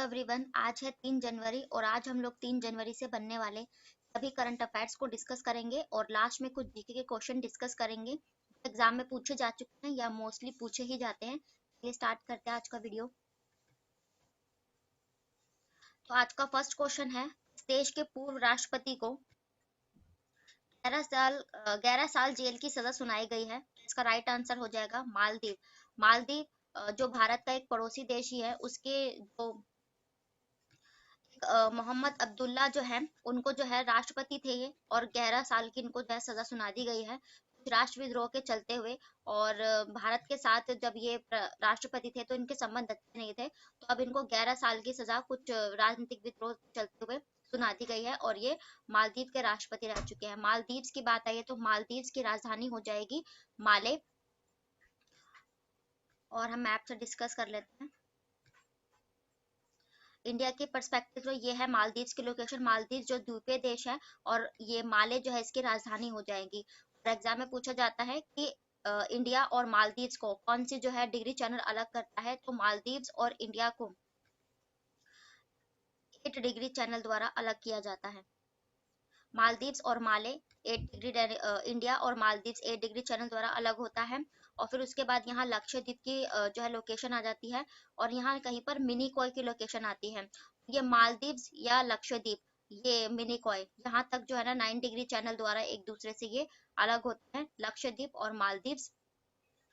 Everyone, आज है 3 जनवरी और आज हम लोग 3 जनवरी से बनने वाले सभी करंट अफेयर्स को डिस्कस करेंगे और लास्ट में कुछ जीके के क्वेश्चन डिस्कस करेंगे। एग्जाम में पूछे जा चुके हैं या मोस्टली पूछे ही जाते हैं। ये स्टार्ट करते हैं आज का वीडियो। तो आज का फर्स्ट क्वेश्चन है, इस देश के पूर्व राष्ट्रपति को 11 साल जेल की सजा सुनाई गई है। इसका राइट आंसर हो जाएगा मालदीव। मालदीव जो भारत का एक पड़ोसी देश ही है, उसके जो मोहम्मद अब्दुल्ला जो है उनको जो है राष्ट्रपति थे ये, और 11 साल की इनको जो है सजा सुना दी गई है कुछ राष्ट्रविद्रोह के चलते हुए। और भारत के साथ जब ये राष्ट्रपति थे तो इनके संबंध अच्छे नहीं थे, तो अब इनको 11 साल की सजा कुछ राजनीतिक विद्रोह चलते हुए सुना दी गई है और ये मालदीव के राष्ट्रपति रह चुके हैं। मालदीव की बात आई है तो मालदीव की राजधानी हो जाएगी माले। और हम मैप से डिस्कस कर लेते हैं। इंडिया के पर्सपेक्टिव में ये है मालदीव की लोकेशन। मालदीव जो द्वीपीय देश है और ये माले जो है इसकी राजधानी हो जाएगी। और एग्जाम में पूछा जाता है कि इंडिया और मालदीव को कौन सी जो है डिग्री चैनल अलग करता है, तो मालदीव और इंडिया को 8 डिग्री चैनल द्वारा अलग किया जाता है। मालदीव्स और माले 8 डिग्री, इंडिया और मालदीव्स 8 डिग्री चैनल द्वारा अलग होता है। और फिर उसके बाद यहाँ लक्षद्वीप की जो है लोकेशन आ जाती है, और यहाँ कहीं पर मिनीकॉय की लोकेशन आती है। ये मालदीव्स या लक्षद्वीप, ये मिनीकॉय यहाँ तक जो है ना 9 डिग्री चैनल द्वारा एक दूसरे से ये अलग होते हैं। लक्षद्वीप और मालदीव्स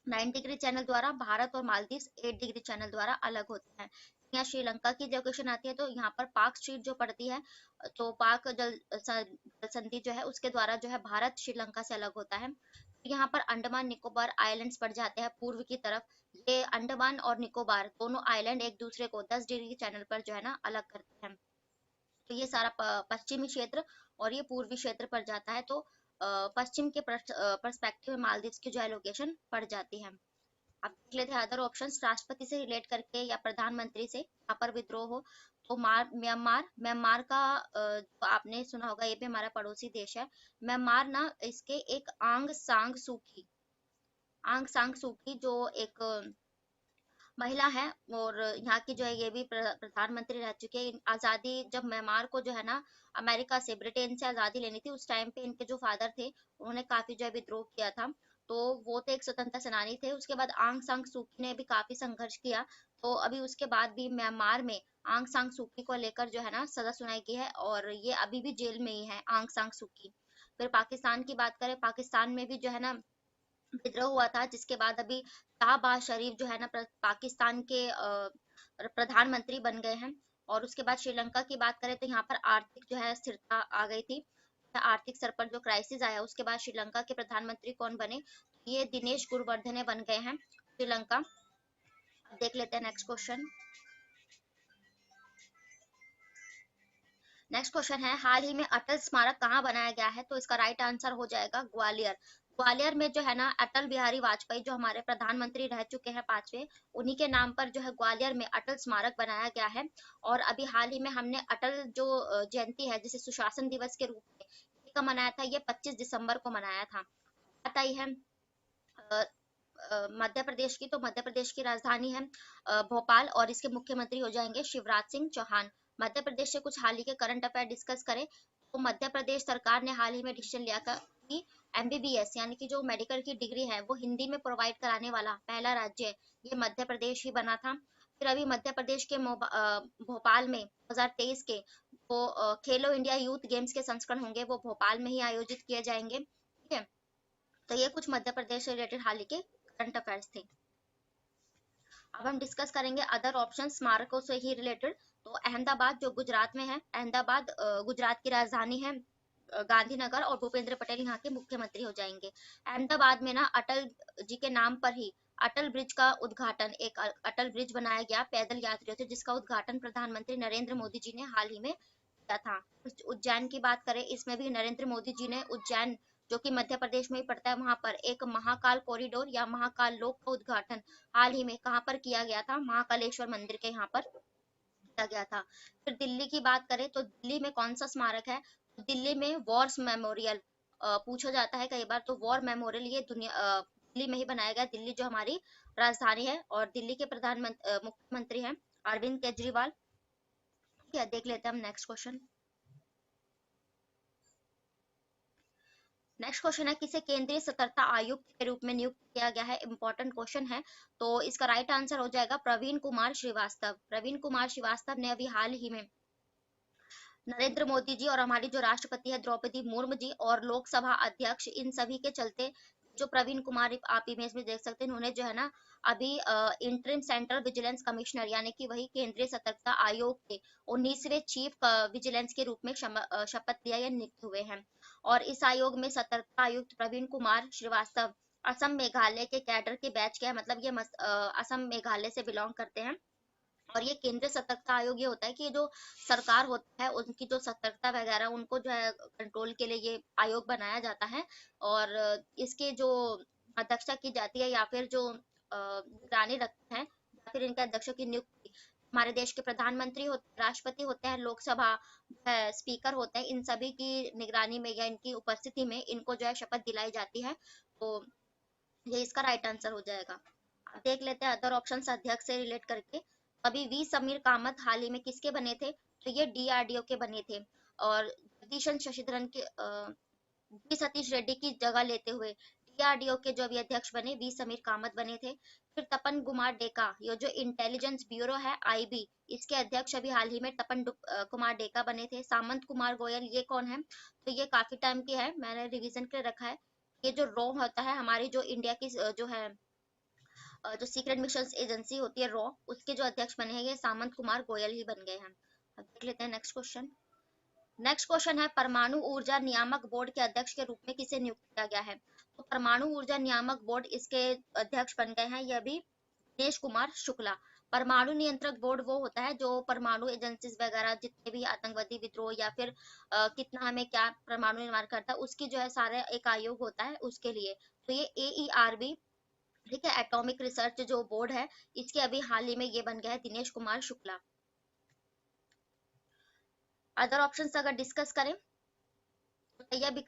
9 डिग्री चैनल द्वारा, भारत और मालदीव 8 डिग्री चैनल द्वारा अलग होते हैं। यहाँ श्रीलंका की लोकेशन आती है, तो यहाँ पर पाक स्ट्रीट जो पड़ती है, तो पाक जल संधि जो है उसके द्वारा जो है भारत श्रीलंका से अलग होता है। यहाँ पर अंडमान निकोबार आइलैंड्स पड़ जाते हैं पूर्व की तरफ। ये अंडमान और निकोबार दोनों आइलैंड एक दूसरे को 10 डिग्री चैनल पर जो है ना अलग करते हैं। तो ये सारा पश्चिमी क्षेत्र और ये पूर्वी क्षेत्र पड़ जाता है। तो पश्चिम के पर्सपेक्टिव में मालदीव की जो है लोकेशन पड़ जाती है। अब देख लेते हैं अदर ऑप्शंस। राष्ट्रपति से रिलेट करके या प्रधानमंत्री से यहाँ पर विद्रोह हो, तो म्यांमार म्यांमार का जो आपने सुना होगा, ये भी हमारा पड़ोसी देश है। म्यांमार ना इसके एक आंग सांग सूकी जो एक महिला है, और यहाँ की जो है ये भी प्रधानमंत्री रह चुके हैं। आजादी जब म्यांमार को जो है ना अमेरिका से, ब्रिटेन से आजादी लेनी थी, उस टाइम पे इनके जो फादर थे उन्होंने काफी जो है विद्रोह किया था। तो वो तो एक स्वतंत्रता सेनानी थे। उसके बाद आंग सांग सूकी ने भी काफी संघर्ष किया। तो अभी उसके बाद भी म्यांमार में आंग सांग सूकी को लेकर जो है ना सजा सुनाई गई है, और ये अभी भी जेल में ही है आंग सांग सूकी। फिर पाकिस्तान की बात करें, पाकिस्तान में भी जो है ना विद्रोह हुआ था, जिसके बाद अभी शाहबाज शरीफ जो है ना पाकिस्तान के प्रधानमंत्री बन गए हैं। और उसके बाद श्रीलंका की बात करें तो यहाँ पर आर्थिक जो है स्थिरता आ गई थी। आर्थिक स्तर पर जो क्राइसिस आया, उसके बाद श्रीलंका के प्रधानमंत्री कौन बने, ये दिनेश गुरुवर्धने बन गए हैं श्रीलंका। अब देख लेते हैं नेक्स्ट क्वेश्चन। नेक्स्ट क्वेश्चन है, हाल ही में अटल स्मारक कहाँ बनाया गया है, तो इसका राइट आंसर हो जाएगा ग्वालियर। ग्वालियर में जो है ना अटल बिहारी वाजपेयी जो हमारे प्रधानमंत्री रह चुके हैं 5वें, उन्हीं के नाम पर जो है ग्वालियर में अटल स्मारक बनाया गया है। और अभी हाल ही में हमने अटल जो जयंती है, जिसे सुशासन दिवस के रूप में कब मनाया था, ये 25 दिसंबर को मनाया था। बात आई है मध्य प्रदेश की, तो मध्य प्रदेश की राजधानी है भोपाल, और इसके मुख्यमंत्री हो जाएंगे शिवराज सिंह चौहान। मध्य प्रदेश से कुछ हाल ही के करंट अफेयर डिस्कस करें, तो मध्य प्रदेश सरकार ने हाल ही में डिसीजन लिया कि एमबीबीएस यानी कि जो मेडिकल की डिग्री है वो हिंदी में प्रोवाइड कराने वाला पहला राज्य ये मध्य प्रदेश ही बना था। फिर अभी मध्य प्रदेश के भोपाल में 2023 के जो खेलो इंडिया यूथ गेम्स के संस्करण होंगे वो भोपाल में ही आयोजित किए जाएंगे। ठीक है, तो ये कुछ मध्य प्रदेश से रिलेटेड हाल ही के करंट अफेयर्स थे। अब हम डिस्कस करेंगे अदर ऑप्शन स्मारकों से ही रिलेटेड। तो अहमदाबाद जो गुजरात में है, अहमदाबाद गुजरात की राजधानी है गांधीनगर, और भूपेंद्र पटेल यहाँ के मुख्यमंत्री हो जाएंगे। अहमदाबाद में ना अटल जी के नाम पर ही अटल ब्रिज का उद्घाटन, एक अटल ब्रिज बनाया गया पैदल यात्रियों से, जिसका उद्घाटन प्रधानमंत्री नरेंद्र मोदी जी ने हाल ही में किया था। उज्जैन की बात करें, इसमें भी नरेंद्र मोदी जी ने उज्जैन जो कि मध्य प्रदेश में ही पड़ता है, वहां पर एक महाकाल कॉरिडोर या महाकाल लोक का उद्घाटन हाल ही में कहाँ पर किया गया था, महाकालेश्वर मंदिर के यहाँ पर किया गया था। फिर दिल्ली की बात करें तो दिल्ली में कौन सा स्मारक है, तो दिल्ली में वॉर्स मेमोरियल पूछा जाता है कई बार, तो वॉर मेमोरियल ये दिल्ली में ही बनाया गया। दिल्ली जो हमारी राजधानी है, और दिल्ली के मुख्यमंत्री हैं अरविंद केजरीवाल। ठीक है, देख लेते हैं हम नेक्स्ट क्वेश्चन। नेक्स्ट क्वेश्चन है, किसे केंद्रीय सतर्कता आयुक्त के रूप में नियुक्त किया गया है? इंपॉर्टेंट क्वेश्चन है। तो इसका राइट आंसर हो जाएगा प्रवीण कुमार श्रीवास्तव। प्रवीण कुमार श्रीवास्तव ने अभी हाल ही में नरेंद्र मोदी जी और हमारी जो राष्ट्रपति है द्रौपदी मुर्मू जी और लोकसभा अध्यक्ष, इन सभी के चलते जो प्रवीण कुमार, आप इमेज में देख सकते हैं, उन्होंने जो है ना अभी इंटरिम सेंट्रल विजिलेंस कमिश्नर यानी कि वही केंद्रीय सतर्कता आयोग के 19वें चीफ विजिलेंस के रूप में शपथ लिया या नियुक्त हुए हैं। और इस आयोग में सतर्कता आयुक्त प्रवीण कुमार श्रीवास्तव असम मेघालय के कैडर के बैच के हैं, मतलब ये असम मेघालय से बिलोंग करते हैं। और ये केंद्रीय सतर्कता आयोग ये होता है कि जो सरकार होता है उनकी जो सतर्कता वगैरह उनको जो है कंट्रोल के लिए ये आयोग बनाया जाता है। और इसके जो अध्यक्षता की जाती है या फिर जो निगरानी रखते हैं या फिर इनके अध्यक्षों की नियुक्ति हमारे देश के प्रधानमंत्री होते, राष्ट्रपति होते हैं, लोकसभा स्पीकर होते हैं, इन सभी की निगरानी में या इनकी उपस्थिति में इनको जो है शपथ दिलाई जाती है। तो ये इसका राइट आंसर हो जाएगा। अब देख लेते हैं अदर ऑप्शन अध्यक्ष से रिलेट करके। अभी वी समीर कामत हाल ही में किसके बने थे? तो ये डीआरडीओ के बने थे। और जगदीश शशिधरन के वी सतीश रेड्डी की जगह लेते हुए डीआरडीओ के जो अभी अध्यक्ष बने वी समीर कामत बने थे। फिर तपन कुमार डेका, ये जो इंटेलिजेंस ब्यूरो है आईबी, इसके अध्यक्ष अभी हाल ही में कुमार डेका बने थे। सामंत कुमार गोयल ये कौन है? तो ये काफी टाइम के है, मैंने रिवीजन के लिए रखा है। ये जो रॉ होता है हमारी जो इंडिया की जो है जो सीक्रेट मिशन एजेंसी होती है रॉ, उसके जो अध्यक्ष बने हैं ये सामंत कुमार गोयल ही बन गए हैं। अब देख लेते हैं नेक्स्ट क्वेश्चन। नेक्स्ट क्वेश्चन है, परमाणु ऊर्जा नियामक बोर्ड के अध्यक्ष के रूप में किसे नियुक्त किया गया है? तो परमाणु ऊर्जा नियामक बोर्ड इसके अध्यक्ष बन गए हैं ये अभी दिनेश कुमार शुक्ला। परमाणु नियंत्रक बोर्ड वो होता है जो परमाणु एजेंसीज वगैरह जितने भी आतंकवादी विद्रोह या फिर कितना हमें क्या परमाणु निर्माण करता है उसकी जो है सारे एक आयोग होता है उसके लिए। तो ये AERB, ठीक है, एटॉमिक रिसर्च जो बोर्ड है, इसके अभी हाल ही में ये बन गया है दिनेश कुमार शुक्ला। अदर ऑप्शंस अगर डिस्कस करें तो तैयब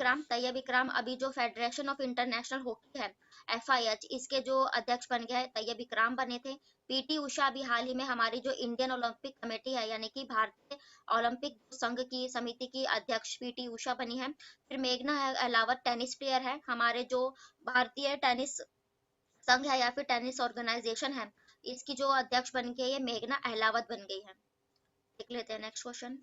इकराम अभी जो फेडरेशन ऑफ इंटरनेशनल हॉकी है FIH, इसके जो अध्यक्ष बन गए हैं तैयब इकराम बने थे। PT उषा अभी हाल ही में हमारी जो इंडियन ओलंपिक कमेटी है यानी कि भारतीय ओलंपिक संघ की समिति की अध्यक्ष PT उषा बनी है। फिर मेघना अहलावत टेनिस प्लेयर है, हमारे जो भारतीय टेनिस संघ है या फिर टेनिस ऑर्गेनाइजेशन है, इसकी जो अध्यक्ष बन गई है मेघना अहलावत बन गई है। देख लेते हैं नेक्स्ट क्वेश्चन।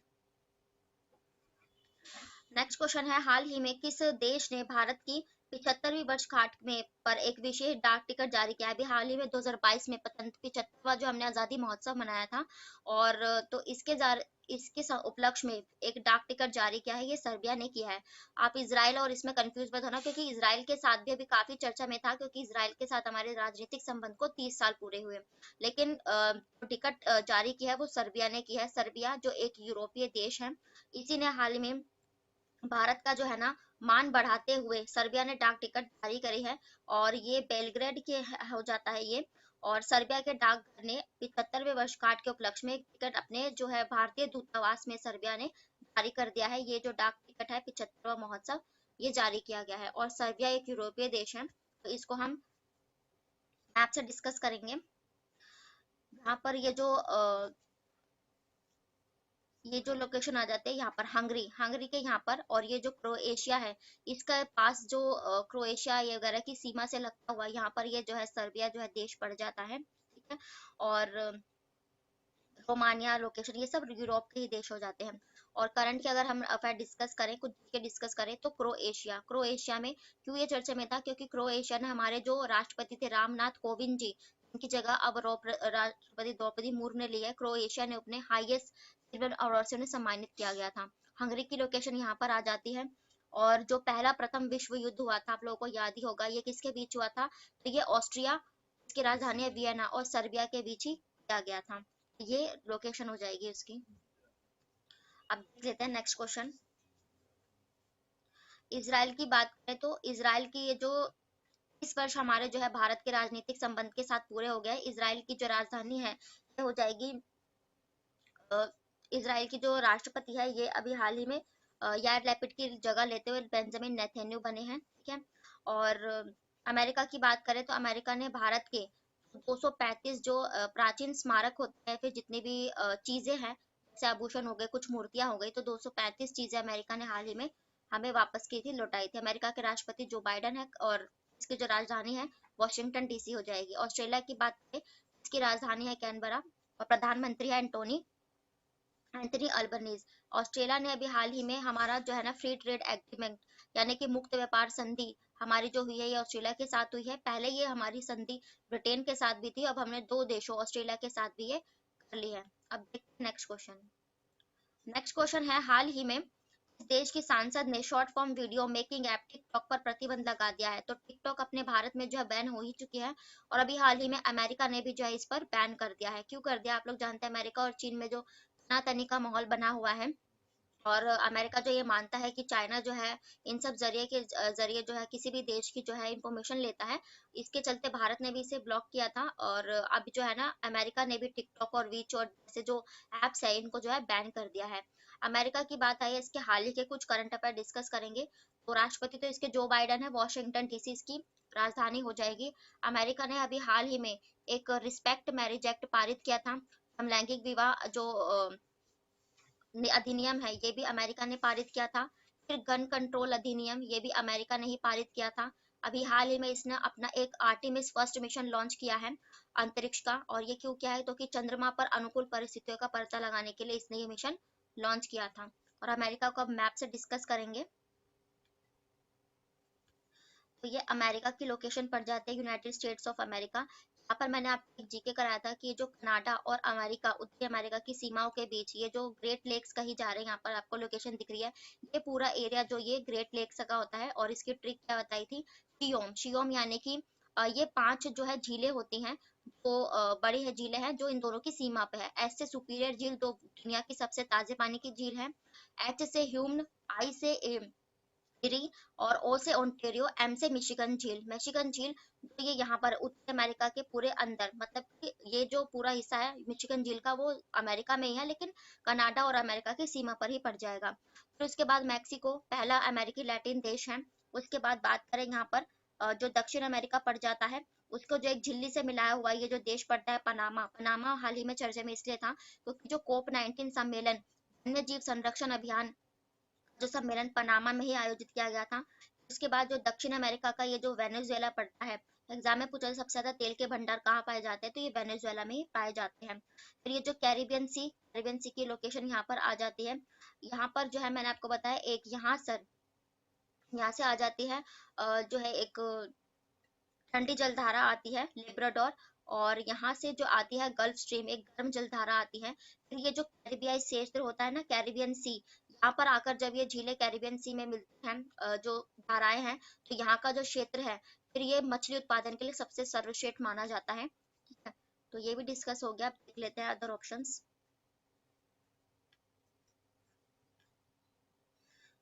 नेक्स्ट क्वेश्चन है, हाल ही में किस देश ने भारत की 75वीं वर्षगांठ में पर एक विशेष डाक टिकट जारी किया है? अभी हाल ही में 2022 में 75वां जो हमने आजादी महोत्सव मनाया था, और तो इसके उपलक्ष्य में एक डाक टिकट जारी किया है, ये सर्बिया ने किया है। आप इजराइल और इसमें कंफ्यूज मत होना क्योंकि इजराइल के साथ भी अभी काफी चर्चा में था, क्योंकि इजराइल के साथ हमारे राजनीतिक संबंध को 30 साल पूरे हुए। लेकिन टिकट जारी किया है वो सर्बिया ने किया है। सर्बिया जो एक यूरोपीय देश है, इसी ने हाल ही में भारत का जो है ना मान बढ़ाते हुए सर्बिया ने डाक टिकट जारी करी है। और ये बेलग्रेड के हो जाता है ये। और सर्बिया के डाकघर ने 75वें वर्षगांठ के उपलक्ष्य में एक टिकट अपने जो है भारतीय दूतावास में सर्बिया ने जारी कर दिया है। ये जो डाक टिकट है 75वां महोत्सव ये जारी किया गया है। और सर्बिया एक यूरोपीय देश है, तो इसको हम मैप से डिस्कस करेंगे। यहाँ पर ये जो लोकेशन आ जाते हैं यहाँ पर हंगरी के यहाँ पर, और ये जो क्रोएशिया है इसका पास जो क्रोएशिया ये वगैरह की सीमा से लगता हुआ यहाँ पर ये जो है सर्बिया जो है देश पड़ जाता है, ठीक है। और रोमानिया लोकेशन ये सब यूरोप के ही देश हो जाते हैं। और करंट के अगर हम अफेयर डिस्कस करें, कुछ के डिस्कस करें, तो क्रोएशिया में क्यों ये चर्चा में था? क्योंकि क्रोएशिया ने हमारे जो राष्ट्रपति थे रामनाथ कोविंद जी, उनकी जगह अब राष्ट्रपति द्रौपदी मुर्मू ने लिया है। क्रोएशिया ने अपने हाईएस्ट सिल्वर अवार्ड से उन्हें सम्मानित किया गया था। हंगरी की लोकेशन यहाँ पर आ जाती है। और जो पहला प्रथम विश्व युद्ध हुआ था आप लोगों को याद ही होगा, ये किसके बीच हुआ था? तो ये ऑस्ट्रिया, इसकी राजधानी है वियना, और सर्बिया के बीच ही किया गया था। ये लोकेशन हो जाएगी उसकी। अब देख लेते हैं नेक्स्ट क्वेश्चन। इजराइल की बात करें तो इजराइल की ये जो इस वर्ष हमारे जो है भारत के राजनीतिक संबंध के साथ पूरे हो गए। इजराइल की जो राजधानी है ये हो जाएगी इजराइल की जो राष्ट्रपति है ये अभी हाल ही में यार लैपिड की जगह लेते हुए बेंजामिन नेतन्याहू बने हैं, ठीक है। और अमेरिका की बात करें तो अमेरिका ने भारत के 235 जो प्राचीन स्मारक होते हैं, फिर जितनी भी चीजें हैं जैसे आभूषण हो गए, कुछ मूर्तियां हो गई, तो 235 चीजें अमेरिका ने हाल ही में हमें वापस की थी, लौटाई थी। अमेरिका के राष्ट्रपति जो बाइडन है और इसकी जो राजधानी है वॉशिंगटन डीसी हो जाएगी। ऑस्ट्रेलिया की बात करें, इसकी राजधानी है कैनबरा और प्रधानमंत्री है एंटनी अल्बनीज। ऑस्ट्रेलिया ने अभी हाल ही में हमारा जो है ना फ्री ट्रेड एग्रीमेंट यानी कि मुक्त व्यापार संधि हमारी जो हुई है ये ऑस्ट्रेलिया के साथ हुई है। पहले ये हमारी संधि ब्रिटेन के साथ भी थी, अब हमने दो देशों ऑस्ट्रेलिया के साथ भी ये कर ली है। अब देखते हैं नेक्स्ट क्वेश्चन। नेक्स्ट क्वेश्चन है, हाल ही में इस देश की सांसद ने short form video making app TikTok पर प्रतिबंध लगा दिया है। तो टिकटॉक अपने भारत में जो है बैन हो ही चुकी है और अभी हाल ही में अमेरिका ने भी जो है इस पर बैन कर दिया है। क्यों कर दिया, आप लोग जानते हैं अमेरिका और चीन में जो तनातनी का माहौल बना हुआ है और अमेरिका जो ये मानता है कि चाइना जो है इन सब जरिए के जरिए जो है किसी भी देश की जो है इंफॉर्मेशन लेता है। इसके चलते भारत ने भी इसे ब्लॉक किया था और अब जो है ना अमेरिका ने भी टिकटॉक और वीच और जैसे जो एप्स है इनको जो है बैन कर दिया है। अमेरिका की बात आई है, इसके हाल ही के कुछ करंट अफेयर डिस्कस करेंगे। तो राष्ट्रपति तो इसके जो बाइडन है, वॉशिंगटन डीसी इसकी राजधानी हो जाएगी। अमेरिका ने अभी हाल ही में एक रिस्पेक्ट मैरिज एक्ट पारित किया था। समलैंगिक विवाह जो अधिनियम है ये भी अमेरिका ने पारित किया था। फिर गन कंट्रोल अधिनियम ये भी अमेरिका ने ही पारित किया था। अभी हाल ही में इसने अपना एक आर्टेमिस फर्स्ट मिशन लॉन्च किया है अंतरिक्ष का, और ये क्यों किया है तो कि चंद्रमा पर अनुकूल परिस्थितियों का पता लगाने के लिए इसने ये मिशन लॉन्च किया था। और अमेरिका को अब मैप से डिस्कस करेंगे। तो ये अमेरिका की लोकेशन पड़ जाती है यूनाइटेड स्टेट्स ऑफ अमेरिका। यहाँ पर मैंने आपको एक जीके कराया था कि जो कनाडा और अमेरिका, उत्तरी अमेरिका की सीमाओं के बीच ये जो ग्रेट लेक्स कही जा रहे हैं, यहाँ पर आपको लोकेशन दिख रही है। ये पूरा एरिया जो ये ग्रेट लेक्स का होता है और इसकी ट्रिक क्या बताई थी, शियोम शियोम यानी कि ये 5 जो है झीलें होती हैं, जो बड़ी है झीलें हैं जो इन दोनों की सीमा पे है। एस से सुपीरियर झील तो दुनिया की सबसे ताजे पानी की झील है। एच से ह्यूम्न, आई से इरी और ओ से ओंटेरियो, एम से मिशिगन झील। मिशिगन झील तो ये यहाँ पर उत्तर अमेरिका के पूरे अंदर, मतलब कि ये जो पूरा हिस्सा है मिशिगन झील का वो अमेरिका में ही है, लेकिन कनाडा और अमेरिका की सीमा पर ही पड़ जाएगा। फिर उसके बाद मैक्सिको पहला अमेरिकी लैटिन देश है। उसके बाद बात करें यहाँ पर जो दक्षिण अमेरिका पड़ जाता है, उसको जो एक झिल्ली से मिलाया हुआ ये जो देश पड़ता है पनामा। पनामा हाल ही में चर्चा में इसलिए था क्योंकि जो कोप 19 सम्मेलन वन्य जीव संरक्षण अभियान जो सम्मेलन पनामा में ही आयोजित किया गया था। उसके बाद जो दक्षिण अमेरिका का ये जो वेनेजुएला पड़ता है, एग्जाम में पूछा सबसे ज्यादा तेल के भंडार कहाँ पाए जाते हैं, तो ये वेनेजुएला में ही पाए जाते हैं। फिर ये जो कैरिबियन सी की लोकेशन यहाँ पर आ जाती है। यहाँ पर जो है मैंने आपको बताया एक यहाँ से आ जाती है जो है एक ठंडी जलधारा आती है लेब्राडोर, और यहाँ से जो आती है गल्फ स्ट्रीम एक गर्म जलधारा आती है। फिर ये जो कैरिबियाई क्षेत्र होता है ना, कैरिबियन सी, यहाँ पर आकर जब ये झीलें कैरिबियन सी में मिलती हैं जो धाराएं हैं, तो यहाँ का जो क्षेत्र है फिर ये मछली उत्पादन के लिए सबसे सर्वश्रेष्ठ माना जाता है। ठीक है, तो ये भी डिस्कस हो गया। अब देख लेते हैं अदर ऑप्शंस।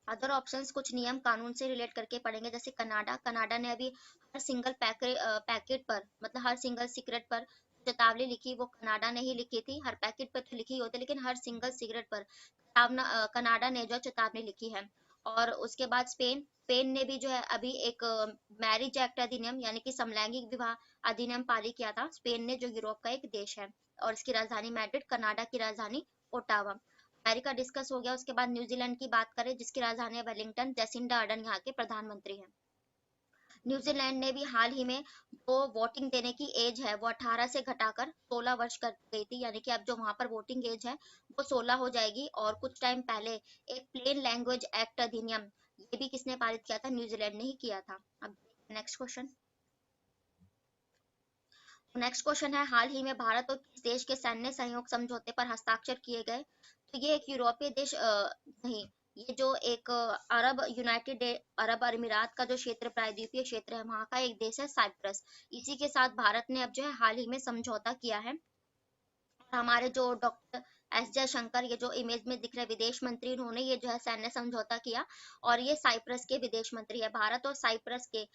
अदर ऑप्शंस कुछ नियम कानून से रिलेट करके पढ़ेंगे। जैसे कनाडा, कनाडा ने अभी हर सिंगल पैकेट पर, मतलब हर सिंगल सिगरेट पर चेतावनी लिखी, वो कनाडा ने ही लिखी थी। हर पैकेट पर तो लिखी होती है लेकिन हर सिंगल सिगरेट पर कनाडा ने जो चेतावनी लिखी है। और उसके बाद स्पेन ने भी जो है अभी एक मैरिज एक्ट अधिनियम यानी कि समलैंगिक विवाह अधिनियम पारित किया था। स्पेन ने जो यूरोप का एक देश है और इसकी राजधानी मैड्रिड, कनाडा की राजधानी ओटावा। अमेरिका डिस्कस हो गया। उसके बाद न्यूजीलैंड की बात करें जिसकी राजधानी है वेलिंगटन, जेसिंडा अर्डन यहाँ के प्रधानमंत्री हैं। न्यूजीलैंड ने भी हाल ही में जो वोटिंग देने की एज है वो 18 से घटाकर 16 वर्ष कर गई थी, यानी कि अब जो वहां पर वोटिंग एज है वो 16 हो जाएगी। और कुछ टाइम पहले एक प्लेन लैंग्वेज एक्ट अधिनियम ये भी किसने पारित किया था, न्यूजीलैंड ने ही किया था। अब नेक्स्ट क्वेश्चन। नेक्स्ट क्वेश्चन है, हाल ही में भारत और किस देश के सैन्य सहयोग समझौते पर हस्ताक्षर किए गए। तो ये एक यूरोपीय देश नहीं, ये जो एक अरब अमीरात का जो क्षेत्र प्रायद्वीपीय क्षेत्र है वहां का एक देश है साइप्रस। इसी के साथ भारत ने अब जो है हाल ही में समझौता किया है। और हमारे जो डॉक्टर एस जयशंकर, ये जो इमेज में दिख रहे विदेश मंत्री, उन्होंने ये जो है सैन्य समझौता किया और ये साइप्रस के विदेश मंत्री है। भारत और साइप्रस के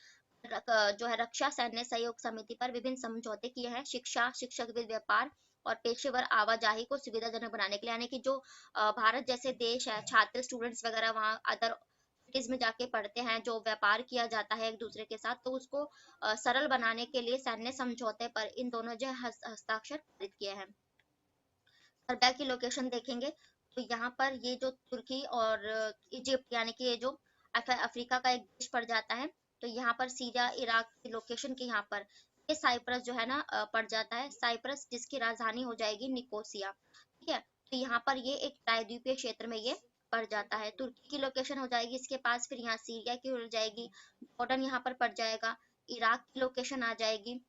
जो है रक्षा सैन्य सहयोग समिति पर विभिन्न समझौते किए हैं, शिक्षा, शिक्षक व्यापार और पेशेवर आवाजाही को सुविधाजनक बनाने के लिए। यानी कि जो भारत जैसे देश है, छात्र स्टूडेंट्स वगैरह वहाँ अदर सिटीज में जाके पढ़ते हैं, जो व्यापार किया जाता है एक दूसरे के साथ, तो उसको सरल बनाने के लिए सैन्य समझौते पर इन दोनों जो है हस्ताक्षर किए हैं। सर्बिया की लोकेशन देखेंगे तो यहाँ पर ये जो तुर्की और इजिप्ट यानी कि ये जो अफ्रीका का एक देश पड़ जाता है, तो यहाँ पर सीरिया इराक की लोकेशन के यहाँ पर ये साइप्रस जो है ना पड़ जाता है, साइप्रस जिसकी राजधानी हो जाएगी निकोसिया। ठीक है, तो यहाँ पर ये एक प्रायद्वीपीय क्षेत्र में ये पड़ जाता है। तुर्की की लोकेशन हो जाएगी इसके पास, फिर यहाँ सीरिया की हो जाएगी, जॉर्डन यहाँ पर पड़ जाएगा, इराक की लोकेशन आ जाएगी।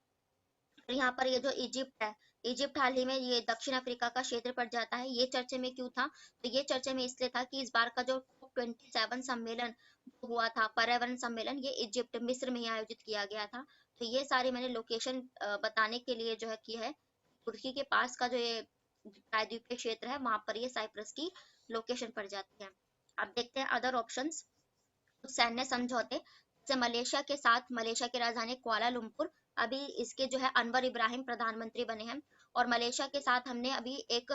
फिर यहाँ पर ये जो इजिप्ट है, इजिप्ट हाल ही में ये दक्षिण अफ्रीका का क्षेत्र पड़ जाता है। ये चर्चे में क्यों था? तो ये चर्चे में इसलिए था कि इस बार का जो COP27 सम्मेलन हुआ था, पर्यावरण सम्मेलन, ये इजिप्ट मिस्र में ही आयोजित किया गया था। तो ये सारी मैंने लोकेशन बताने के लिए जो है की है, तुर्की के पास का जो ये प्रायद्वीपीय क्षेत्र है वहां पर ये साइप्रस की लोकेशन पड़ जाती है। अब देखते हैं अदर ऑप्शंस। सैन्य समझौते, जैसे मलेशिया के साथ, मलेशिया की राजधानी कुआलालंपुर, अभी इसके जो है अनवर इब्राहिम प्रधानमंत्री बने हैं। और मलेशिया के साथ हमने अभी एक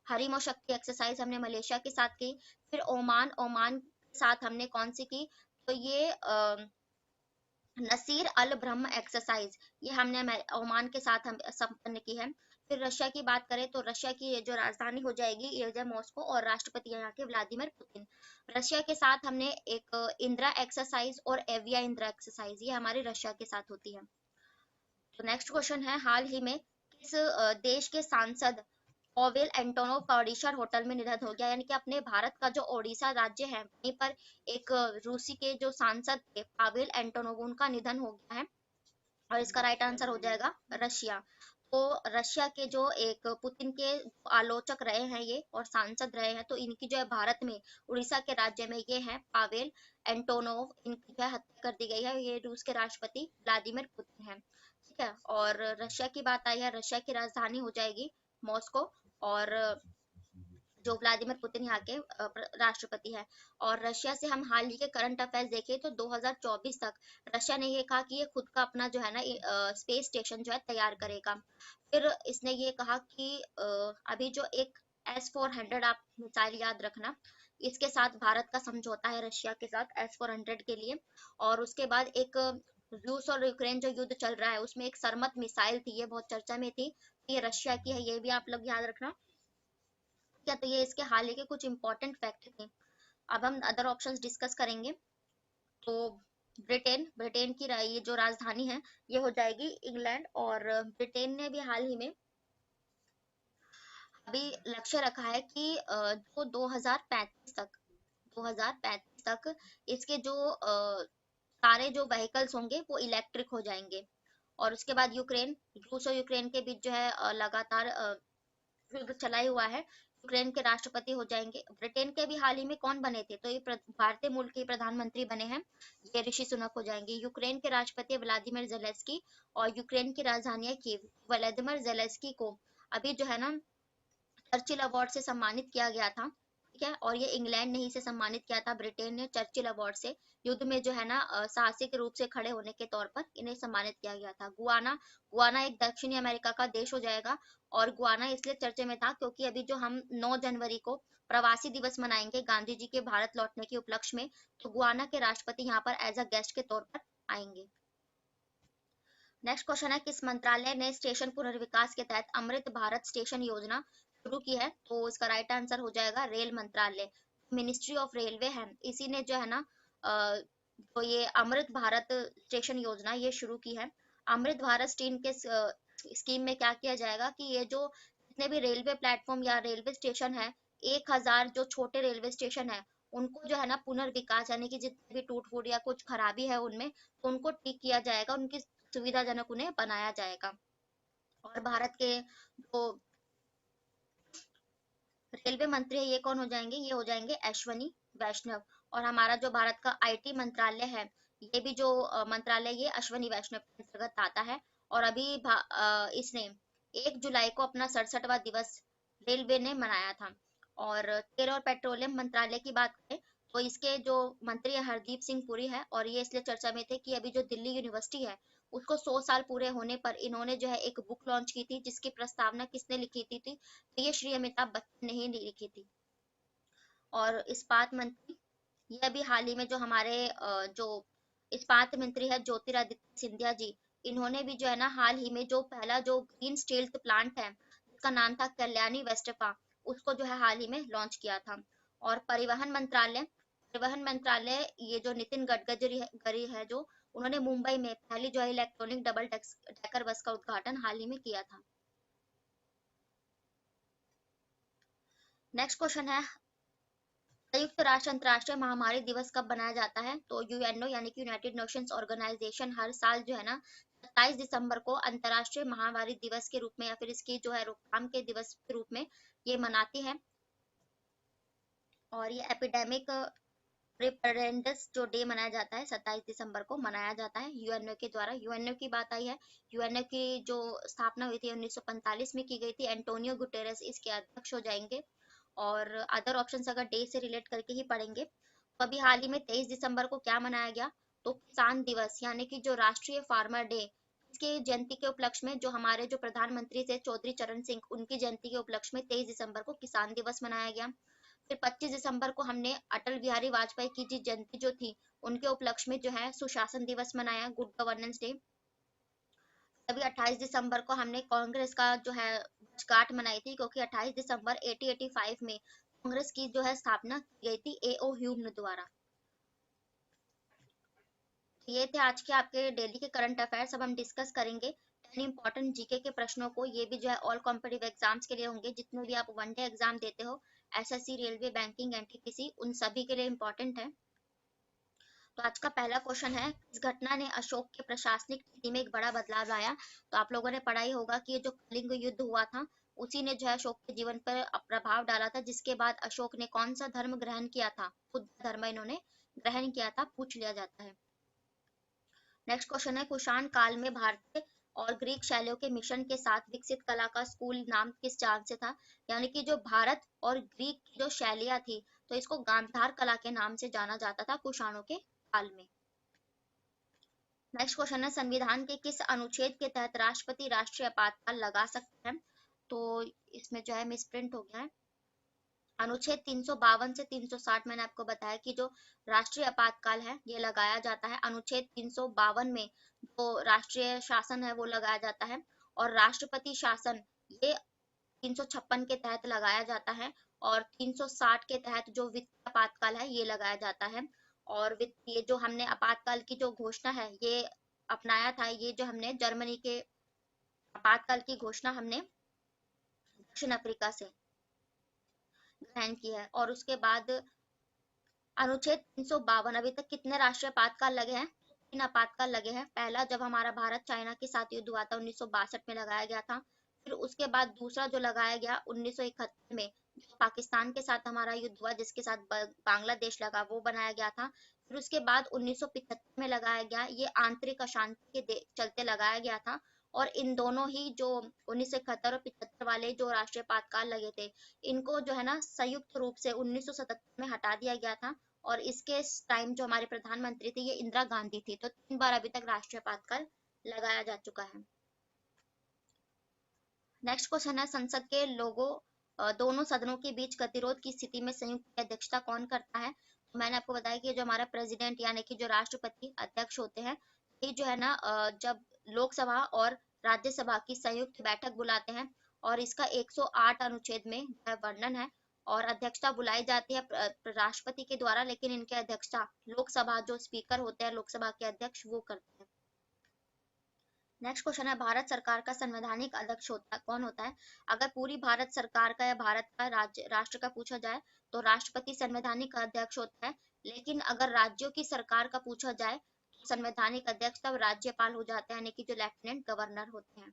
हरीमो शक्ति एक्सरसाइज हमने मलेशिया के साथ की। फिर ओमान के साथ हमने कौन सी की? तो ये नसीर अल ब्रह्म एक्सरसाइज, ये हमने ओमान के साथ हम संपन्न की है। फिर रशिया की बात करें तो रशिया की जो राजधानी हो जाएगी ये है मॉस्को, और राष्ट्रपति यहाँ के व्लादिमीर पुतिन। रशिया के साथ हमने एक इंदिरा एक्सरसाइज और एविया इंदिरा एक्सरसाइज, ये हमारी रशिया के साथ होती है। तो नेक्स्ट क्वेश्चन है, हाल ही में किस देश के सांसद पावेल एंटोनोव का ओडिशा होटल में निधन हो गया? यानी कि अपने भारत का जो ओडिशा राज्य है वहीं पर एक रूसी के जो सांसद थे पावेल एंटोनोव, उनका निधन हो गया है। और इसका राइट आंसर हो जाएगा रशिया। तो रशिया के जो एक पुतिन के आलोचक रहे हैं ये और सांसद रहे हैं, तो इनकी जो है भारत में उड़ीसा के राज्य में ये है पावेल एंटोनोव, इनकी जो है हत्या कर दी गई है। ये रूस के राष्ट्रपति व्लादिमीर पुतिन है। ठीक है, और रशिया की बात आई है, रशिया की राजधानी हो जाएगी मॉस्को, और जो व्लादिमीर पुतिन यहाँ के राष्ट्रपति है। और रशिया से हम हाल ही के करंट अफेयर्स देखें तो 2024 तक रशिया ने ये कहा कि ये खुद का अपना जो है ना स्पेस स्टेशन जो है तैयार करेगा। फिर इसने ये कहा कि अभी जो एक S-400, आप मिसाइल याद रखना, इसके साथ भारत का समझौता है रशिया के साथ S-400 के लिए। और उसके बाद एक रूस और यूक्रेन जो युद्ध चल रहा है उसमें एक सरमत मिसाइल थी, ये बहुत चर्चा में थी, ये रशिया की है, ये भी आप लोग याद रखना। क्या, तो ये इसके हाल ही के कुछ इंपॉर्टेंट फैक्ट थे। अब हम अदर ऑप्शंस डिस्कस करेंगे। तो ब्रिटेन की ये जो राजधानी है ये हो जाएगी इंग्लैंड। और ब्रिटेन ने भी हाल ही में अभी लक्ष्य रखा है कि जो 2035 तक इसके जो सारे जो व्हीकल्स होंगे वो इलेक्ट्रिक हो जाएंगे। और उसके बाद रूस और यूक्रेन के बीच जो है लगातार युद्ध चला ही हुआ है, यूक्रेन के राष्ट्रपति हो जाएंगे। ब्रिटेन के भी हाल ही में कौन बने थे? तो ये भारतीय मूल के प्रधानमंत्री बने हैं, ये ऋषि सुनक हो जाएंगे। यूक्रेन के राष्ट्रपति व्लादिमीर जेलेंस्की, और यूक्रेन की राजधानी है कीव। व्लादिमीर जेलेंस्की को अभी जो है ना चर्चिल अवार्ड से सम्मानित किया गया था। ठीक है, और ये इंग्लैंड ने ही से सम्मानित किया था, ब्रिटेन ने चर्चिल अवार्ड से, युद्ध में जो है ना साहसिक रूप से खड़े होने के तौर पर इन्हें सम्मानित किया गया था। गुआना एक दक्षिणी अमेरिका का देश हो जाएगा। और गुआना इसलिए चर्चे में था क्योंकि अभी जो हम 9 जनवरी को प्रवासी दिवस मनाएंगे गांधी जी के भारत लौटने के उपलक्ष्य में, तो गुआना के राष्ट्रपति यहाँ पर एज अ गेस्ट के तौर पर आएंगे। नेक्स्ट क्वेश्चन है, किस मंत्रालय ने स्टेशन पुनर्विकास के तहत अमृत भारत स्टेशन योजना शुरू की है? तो इसका राइट आंसर हो जाएगा रेल मंत्रालय, मिनिस्ट्री ऑफ रेलवे है, इसी ने जो है ना तो ये अमृत भारत स्टेशन योजना ये शुरू की है। अमृत भारत स्कीम में क्या किया जाएगा कि ये जो जितने भी रेलवे प्लेटफॉर्म या रेलवे स्टेशन है, 1000 जो छोटे रेलवे स्टेशन है उनको जो है ना पुनर्विकास, यानी कि जितने भी टूट फूट या कुछ खराबी है उनमें, तो उनको ठीक किया जाएगा, उनकी सुविधाजनक उन्हें बनाया जाएगा। और भारत के जो रेलवे मंत्री है ये कौन हो जाएंगे? ये हो जाएंगे अश्वनी वैष्णव। और हमारा जो भारत का IT मंत्रालय है, ये भी जो मंत्रालय ये अश्वनी वैष्णव के अंतर्गत आता है। और अभी इसने 1 जुलाई को अपना 67वां दिवस रेलवे ने मनाया था। और तेल और पेट्रोलियम मंत्रालय की बात करें तो इसके जो मंत्री है हरदीप सिंह पुरी है, और ये इसलिए चर्चा में थे कि अभी जो दिल्ली यूनिवर्सिटी है उसको 100 साल पूरे होने पर इन्होंने जो है एक बुक लॉन्च की थी, जिसकी प्रस्तावना किसने लिखी थी? तो ये श्री अमिताभ बच्चन ने ही लिखी थी। और इस्पात मंत्री, ये अभी हाल ही में जो हमारे जो इस्पात मंत्री है ज्योतिरादित्य सिंधिया जी, इन्होंने भी जो है ना हाल ही में जो पहला जो ग्रीन स्टील प्लांट है उसका नाम था कल्याणी वेस्टफा, उसको जो है हाल ही में लॉन्च किया था। और परिवहन मंत्रालय ये जो नितिन गडकरी है जो, उन्होंने मुंबई में पहली जो है इलेक्ट्रॉनिक डबल डेकर बस का उद्घाटन हाल ही में किया था। नेक्स्ट क्वेश्चन है, संयुक्त राष्ट्र अंतर्राष्ट्रीय महामारी दिवस कब मनाया जाता है? तो यूएनओ यानी कि यूनाइटेड नेशंस ऑर्गेनाइजेशन हर साल जो है ना 27 दिसंबर को अंतर्राष्ट्रीय महामारी दिवस के रूप में या फिर इसकी जो है रोकथाम के दिवस के रूप में ये मनाती है। और ये एपिडेमिक प्रिपेरेडनेस जो डे मनाया जाता है 27 दिसंबर को मनाया जाता है यूएनओ के द्वारा। यूएनओ की बात आई है, यूएनओ की जो स्थापना हुई थी 1945 में की गई थी। एंटोनियो गुटेरेस इसके अध्यक्ष हो जाएंगे। और अदर ऑप्शंस अगर डे से रिलेट करके ही पढ़ेंगे तो अभी हाल ही में 23 दिसंबर को क्या मनाया गया, तो किसान दिवस यानी कि जो राष्ट्रीय फार्मर डे, इसके जयंती के उपलक्ष्य में जो हमारे जो प्रधानमंत्री थे चौधरी चरण सिंह, उनकी जयंती के उपलक्ष्य में 23 दिसंबर को किसान दिवस मनाया गया। फिर 25 दिसंबर को हमने अटल बिहारी वाजपेयी की जी जयंती जो थी उनके उपलक्ष्य में जो है सुशासन दिवस मनाया, गुड गवर्नेंस डे। तभी 28 दिसंबर को हमने कांग्रेस का जो है वर्षगांठ मनाई थी, क्योंकि 28 दिसंबर 1885 में कांग्रेस की जो है स्थापना की गई थी एओ ह्यूम द्वारा। तो ये थे आज के आपके डेली के करंट अफेयर्स। अब हम डिस्कस करेंगे 10 इंपॉर्टेंट जीके के प्रश्नों को। ये भी जो है ऑल कॉम्पिटिटिव एग्जाम्स के लिए होंगे, जितने भी आप वनडे एग्जाम देते हो, एसएससी, रेलवे, बैंकिंग, एनटीपीसी, उन सभी के लिए इम्पोर्टेंट है। तो आज का पहला क्वेश्चन है, इस घटना ने अशोक के प्रशासनिक नीति में एक बड़ा बदलाव लाया? तो आप लोगों ने पढ़ा ही होगा कि ये जो कलिंग युद्ध हुआ था उसी ने जो है अशोक के जीवन पर प्रभाव डाला था, जिसके बाद अशोक ने कौन सा धर्म ग्रहण किया था? बुद्ध धर्म इन्होंने ग्रहण किया था, पूछ लिया जाता है। नेक्स्ट क्वेश्चन है, कुषाण काल में भारतीय और ग्रीक शैलियों के मिशन के साथ विकसित कला का स्कूल नाम किस नाम से था? यानी कि जो भारत और ग्रीक की जो शैलियां थी तो इसको गांधार कला के नाम से जाना जाता था कुषाणों के काल में। नेक्स्ट क्वेश्चन है, संविधान के किस अनुच्छेद के तहत राष्ट्रपति राष्ट्रीय आपातकाल लगा सकते हैं? तो इसमें जो है मिसप्रिंट हो गया है, अनुच्छेद 352 से 360 मैंने आपको बताया कि जो राष्ट्रीय आपातकाल है ये लगाया जाता है। अनुच्छेद 352 में जो राष्ट्रीय शासन है वो लगाया जाता है, और राष्ट्रपति शासन ये 356 के तहत लगाया जाता है, और 360 के तहत जो वित्तीय आपातकाल है ये लगाया जाता है। और वित्तीय जो हमने आपातकाल की जो घोषणा है ये अपनाया था, ये जो हमने जर्मनी के आपातकाल की घोषणा हमने दक्षिण अफ्रीका से ग्रहण की है। और उसके बाद अनुच्छेद 352, अभी तक कितने राष्ट्रीय आपातकाल लगे हैं? 3 आपातकाल लगे हैं। पहला जब हमारा भारत चाइना के साथ युद्ध हुआ था 1962 में लगाया गया था। फिर उसके बाद दूसरा जो लगाया गया 1971 में जो पाकिस्तान के साथ हमारा युद्ध हुआ, जिसके साथ बांग्लादेश लगा, वो बनाया गया था। फिर उसके बाद 1975 में लगाया गया, ये आंतरिक अशांति के चलते लगाया गया था। और इन दोनों ही जो 1971 और 75 वाले जो राष्ट्रीय आपातकाल लगे थे, इनको जो है ना संयुक्त रूप से 1977 में हटा दिया गया था। और इसके टाइम जो हमारे प्रधानमंत्री थे ये इंदिरा गांधी थी। तो 3 बार अभी तक राष्ट्रीय आपातकाल लगाया जा चुका है। नेक्स्ट क्वेश्चन है, संसद के लोगों दोनों सदनों के बीच गतिरोध की स्थिति में संयुक्त की अध्यक्षता कौन करता है? तो मैंने आपको बताया कि जो हमारा प्रेसिडेंट यानी कि जो राष्ट्रपति अध्यक्ष होते हैं, ये जो है ना जब लोकसभा और राज्यसभा की संयुक्त बैठक बुलाते हैं, और इसका 108 अनुच्छेद में जो है वर्णन है। और अध्यक्षता बुलाई जाती है राष्ट्रपति के द्वारा, लेकिन इनके अध्यक्षता लोकसभा जो स्पीकर होते हैं, लोकसभा के अध्यक्ष, वो करते हैं। नेक्स्ट क्वेश्चन है, भारत सरकार का संवैधानिक अध्यक्ष कौन होता है? अगर पूरी भारत सरकार का या भारत का राज्य राष्ट्र का पूछा जाए तो राष्ट्रपति संवैधानिक अध्यक्ष होता है। लेकिन अगर राज्यों की सरकार का पूछा जाए तो संवैधानिक अध्यक्ष तब राज्यपाल हो जाते हैं, यानी कि जो लेफ्टिनेंट गवर्नर होते हैं।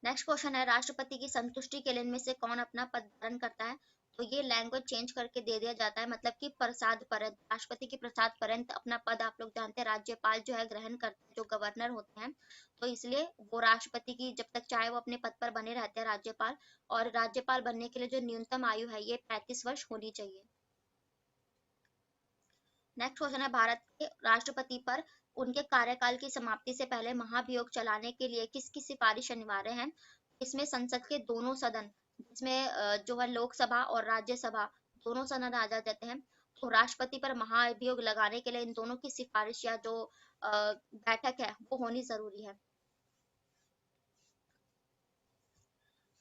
नेक्स्ट क्वेश्चन है, राष्ट्रपति की संतुष्टि के लिए इनमें से कौन अपना पद धारण करता है? तो ये लैंग्वेज चेंज करके दे दिया जाता है, मतलब कि प्रसाद पर्यंत, राष्ट्रपति की प्रसाद पर्यंत अपना पद आप लोग जानते हैं राज्यपाल जो है ग्रहण करते हैं, जो गवर्नर होते हैं। तो इसलिए वो राष्ट्रपति की जब तक चाहे वो अपने पद पर बने रहते हैं राज्यपाल। और राज्यपाल बनने के लिए जो न्यूनतम आयु है ये 35 वर्ष होनी चाहिए। नेक्स्ट क्वेश्चन है, भारत के राष्ट्रपति पर उनके कार्यकाल की समाप्ति से पहले महाभियोग चलाने के लिए किसकी सिफारिश अनिवार्य है? इसमें संसद के दोनों सदन, जिसमें जो है लोकसभा और राज्यसभा दोनों सदन आ जाते हैं, तो राष्ट्रपति पर महाभियोग लगाने के लिए इन दोनों की सिफारिश या जो बैठक है वो होनी जरूरी है।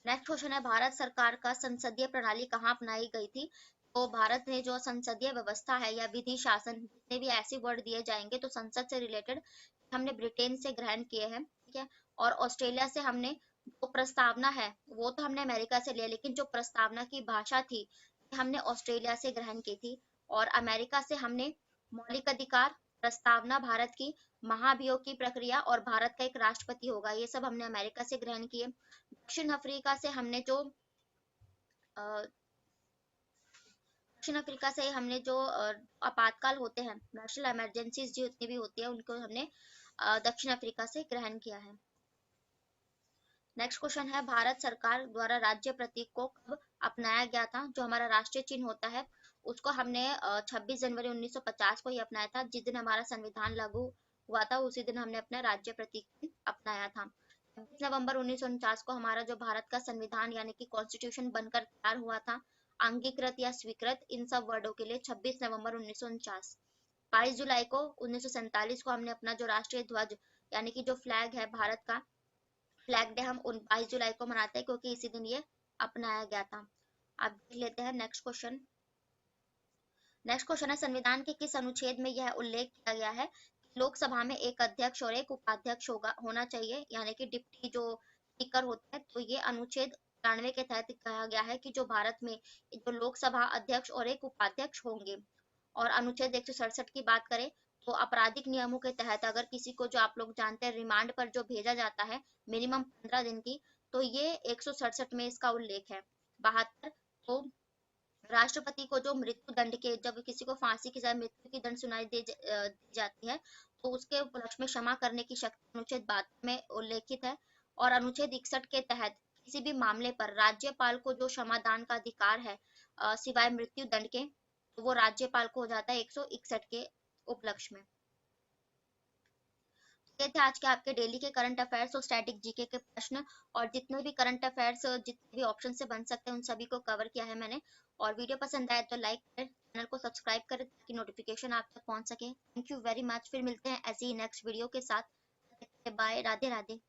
नेक्स्ट क्वेश्चन है, भारत सरकार का संसदीय प्रणाली कहाँ अपनाई गई थी? तो भारत में जो संसदीय व्यवस्था है या विधि शासन, जितने भी ऐसे वर्ड दिए जाएंगे तो संसद से रिलेटेड, हमने ब्रिटेन से ग्रहण किए हैं, ठीक है। और ऑस्ट्रेलिया से हमने जो प्रस्तावना है वो तो हमने अमेरिका से लिया, लेकिन जो प्रस्तावना की भाषा थी हमने ऑस्ट्रेलिया से ग्रहण की थी। और अमेरिका से हमने मौलिक अधिकार, प्रस्तावना भारत की, महाभियोग की प्रक्रिया और भारत का एक राष्ट्रपति होगा, ये सब हमने अमेरिका से ग्रहण किए। दक्षिण अफ्रीका से हमने जो दक्षिण अफ्रीका से हमने जो आपातकाल होते हैं, नेशनल इमरजेंसीज जितनी भी होती है, उनको हमने दक्षिण अफ्रीका से ग्रहण किया है। नेक्स्ट क्वेश्चन है, भारत सरकार द्वारा राज्य प्रतीक को कब अपनाया गया था? जो हमारा राष्ट्रीय चिन्ह होता है उसको हमने 26 जनवरी 1950 को ही अपनाया था, जिस दिन हमारा संविधान लागू हुआ था उसी दिन हमने अपना राज्य प्रतीक अपनाया था। 26 नवंबर 1949 को हमारा जो भारत का संविधान यानी कि कॉन्स्टिट्यूशन बनकर तैयार हुआ था, अंगीकृत या स्वीकृत, इन सब वर्डों के लिए 26 नवंबर 1949। 22 जुलाई को 1947 को हमने अपना जो राष्ट्रीय ध्वज यानी कि जो फ्लैग है भारत का, फ्लैग डे हम 22 जुलाई को मनाते हैं क्योंकि इसी दिन ये अपनाया गया था। अब देख लेते हैं नेक्स्ट क्वेश्चन। नेक्स्ट क्वेश्चन है, संविधान के किस अनुच्छेद में यह उल्लेख किया गया है कि लोकसभा में एक अध्यक्ष और एक उपाध्यक्ष होना चाहिए, यानी कि डिप्टी जो स्पीकर होता है? तो ये अनुच्छेद 93 के तहत कहा गया है कि जो भारत में जो लोकसभा अध्यक्ष और एक उपाध्यक्ष होंगे। और अनुच्छेद 167 की बात करें तो आपराधिक नियमों के तहत अगर किसी को, जो आप लोग जानते हैं, रिमांड पर जो भेजा जाता है मिनिमम 15 दिन की, तो ये 167 में इसका उल्लेख है। 72, तो राष्ट्रपति को जो मृत्यु दंड के, जब किसी को फांसी की सजा, मृत्यु की दंड सुनाई दी जाती है तो उसके उपलक्ष्य में क्षमा करने की शक्ति अनुच्छेद 72 में उल्लेखित है। और अनुच्छेद 61 के तहत किसी भी मामले पर राज्यपाल को जो क्षमादान का अधिकार है सिवाय मृत्यु दंड के, तो वो राज्यपाल को हो जाता है 161 के उपलक्ष्य में। ये थे आज के आपके डेली के करंट अफेयर्स और स्टैटिक जीके के प्रश्न, और जितने भी करंट अफेयर्स जितने भी ऑप्शन से बन सकते हैं उन सभी को कवर किया है मैंने। और वीडियो पसंद आए तो लाइक करें, चैनल को सब्सक्राइब करें ताकि नोटिफिकेशन आप तक पहुंच सके। थैंक यू वेरी मच, फिर मिलते हैं ऐसी ही नेक्स्ट वीडियो के साथ। बाय, राधे राधे।